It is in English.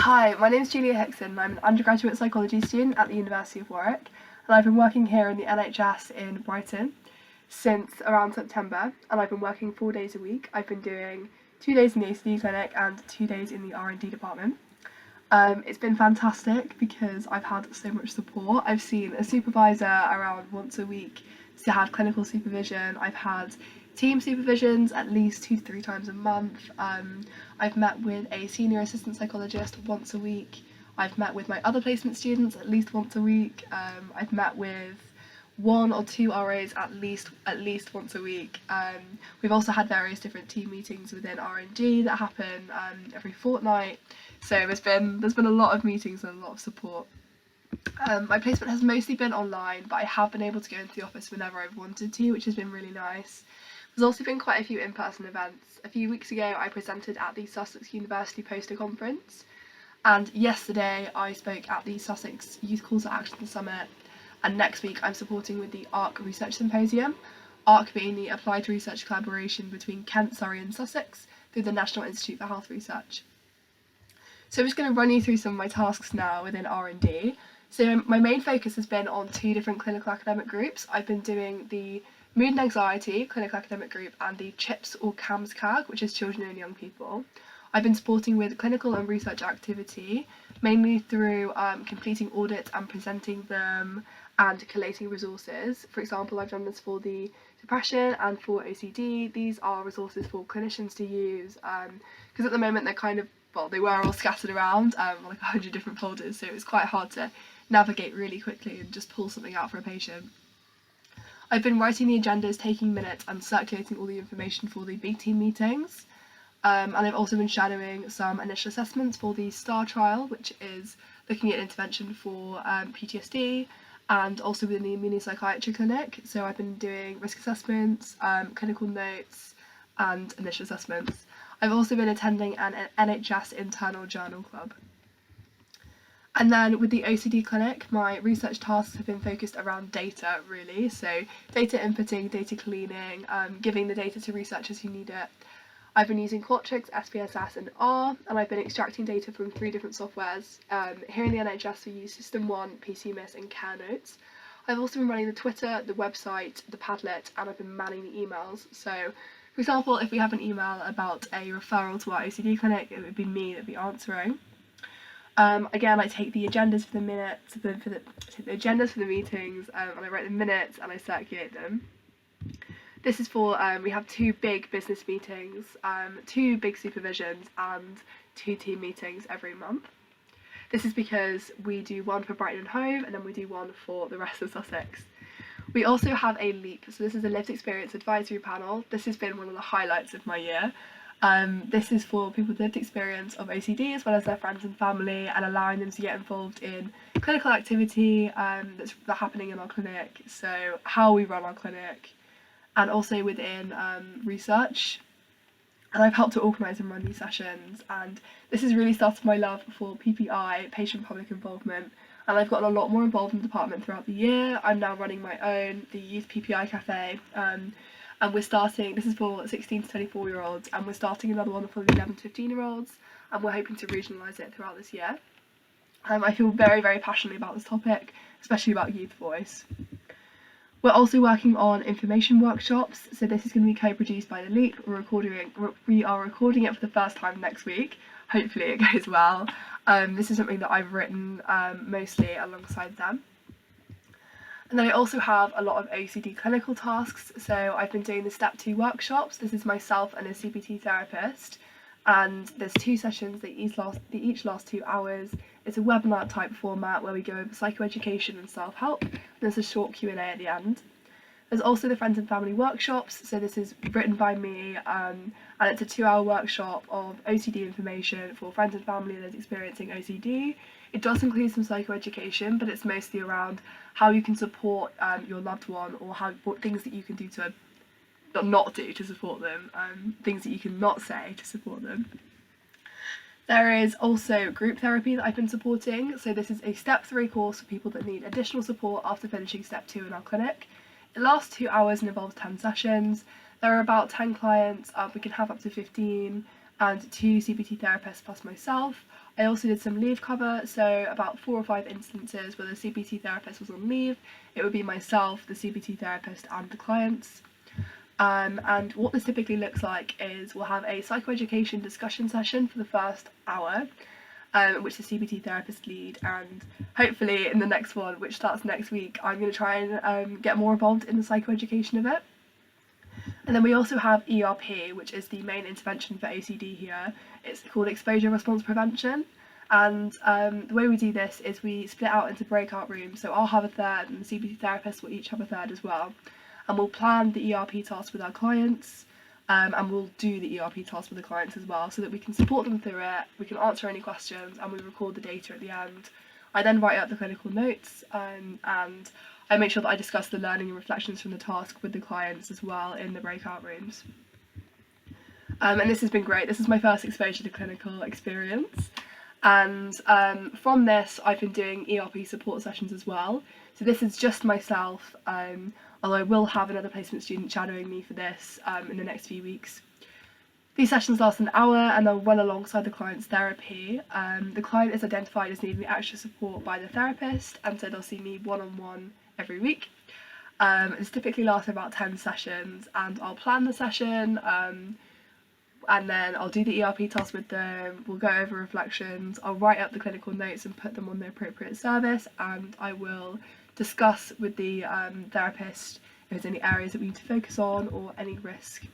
Hi, my name is Julia Hickson and I'm an undergraduate psychology student at the University of Warwick, and I've been working here in the NHS in Brighton since around September, and I've been working 4 days a week. I've been doing 2 days in the OCD clinic and 2 days in the R&D department. It's been fantastic because I've had so much support. I've seen a supervisor around once a week to have clinical supervision. I've had team supervisions at least 2 to 3 times a month. I've met with a senior assistant psychologist once a week. I've met with my other placement students at least once a week. I've met with 1 or 2 RAs at least once a week. We've also had various different team meetings within R&D that happen every fortnight. So there's been a lot of meetings and a lot of support. My placement has mostly been online, but I have been able to go into the office whenever I've wanted to, which has been really nice. There's also been quite a few in-person events. A few weeks ago I presented at the Sussex University Poster Conference, and yesterday I spoke at the Sussex Youth Calls to Action Summit, and next week I'm supporting with the ARC Research Symposium, ARC being the applied research collaboration between Kent, Surrey and Sussex through the National Institute for Health Research. So I'm just going to run you through some of my tasks now within R&D. So my main focus has been on 2 different clinical academic groups. I've been doing the Mood and Anxiety clinical academic group and the CHIPS or CAMS CAG, which is children and young people. I've been supporting with clinical and research activity, mainly through completing audits and presenting them and collating resources. For example, I've done this for the depression and for OCD. These are resources for clinicians to use because at the moment they were all scattered around like 100 different folders, so it was quite hard to navigate really quickly and just pull something out for a patient. I've been writing the agendas, taking minutes and circulating all the information for the big team meetings. And I've also been shadowing some initial assessments for the STAR trial, which is looking at intervention for PTSD, and also within the immunopsychiatry clinic. So I've been doing risk assessments, clinical notes and initial assessments. I've also been attending an NHS internal journal club. And then with the OCD clinic, my research tasks have been focused around data really, so data inputting, data cleaning, giving the data to researchers who need it. I've been using Qualtrics, SPSS and R, and I've been extracting data from 3 different softwares. Here in the NHS we use System 1, PCMIS and Care Notes. I've also been running the Twitter, the website, the Padlet, and I've been manning the emails. So for example, if we have an email about a referral to our OCD clinic, it would be me that would be answering. Again, I take the agendas for the minutes, the agendas for the meetings, and I write the minutes and I circulate them. This is for, we have 2 big business meetings, 2 big supervisions and 2 team meetings every month. This is because we do 1 for Brighton and Hove and then we do 1 for the rest of Sussex. We also have a LEAP, so this is a lived experience advisory panel. This has been one of the highlights of my year. This is for people with lived experience of OCD as well as their friends and family, and allowing them to get involved in clinical activity that's happening in our clinic, so how we run our clinic, and also within research. And I've helped to organise and run these sessions, and this has really started my love for PPI, patient public involvement, and I've gotten a lot more involved in the department throughout the year. I'm now running my own, the Youth PPI Cafe, and we're starting, this is for 16 to 24 year olds, and we're starting another one for the 11 to 15 year olds, and we're hoping to regionalise it throughout this year. I feel very, very passionately about this topic, especially about youth voice. We're also working on information workshops, so this is going to be co-produced by the LEAP. We are recording it for the first time next week. Hopefully it goes well. This is something that I've written mostly alongside them. And then I also have a lot of OCD clinical tasks, so I've been doing the Step 2 workshops. This is myself and a CBT therapist, and there's 2 sessions, they each last 2 hours. It's a webinar type format where we go over psychoeducation and self-help, and there's a short Q&A at the end. There's also the Friends and Family workshops, so this is written by me, and it's a 2-hour workshop of OCD information for friends and family that is experiencing OCD. It does include some psychoeducation, but it's mostly around how you can support your loved one, or what things that you can do to not do to support them, things that you can not say to support them. There is also group therapy that I've been supporting, so this is a Step 3 course for people that need additional support after finishing Step 2 in our clinic. It lasts 2 hours and involves 10 sessions. There are about 10 clients, we can have up to 15, and 2 CBT therapists plus myself. I also did some leave cover, so about 4 or 5 instances where the CBT therapist was on leave. It would be myself, the CBT therapist, and the clients. And what this typically looks like is we'll have a psychoeducation discussion session for the first hour, which the CBT therapist lead, and hopefully in the next one, which starts next week, I'm going to try and get more involved in the psychoeducation of it. And then we also have ERP, which is the main intervention for OCD here. It's called exposure response prevention. And the way we do this is we split out into breakout rooms. So I'll have a third and the CBT therapist will each have a third as well. And we'll plan the ERP tasks with our clients, and we'll do the ERP tasks with the clients as well, so that we can support them through it, we can answer any questions, and we record the data at the end. I then write up the clinical notes, and I make sure that I discuss the learning and reflections from the task with the clients as well in the breakout rooms. And this has been great. This is my first exposure to clinical experience. And from this, I've been doing ERP support sessions as well. So this is just myself, although I will have another placement student shadowing me for this in the next few weeks. These sessions last an hour and they'll run alongside the client's therapy. The client is identified as needing extra support by the therapist, and so they'll see me one-on-one every week. It's typically lasts about 10 sessions, and I'll plan the session, and then I'll do the ERP task with them, we'll go over reflections, I'll write up the clinical notes and put them on the appropriate service, and I will discuss with the therapist if there's any areas that we need to focus on or any risk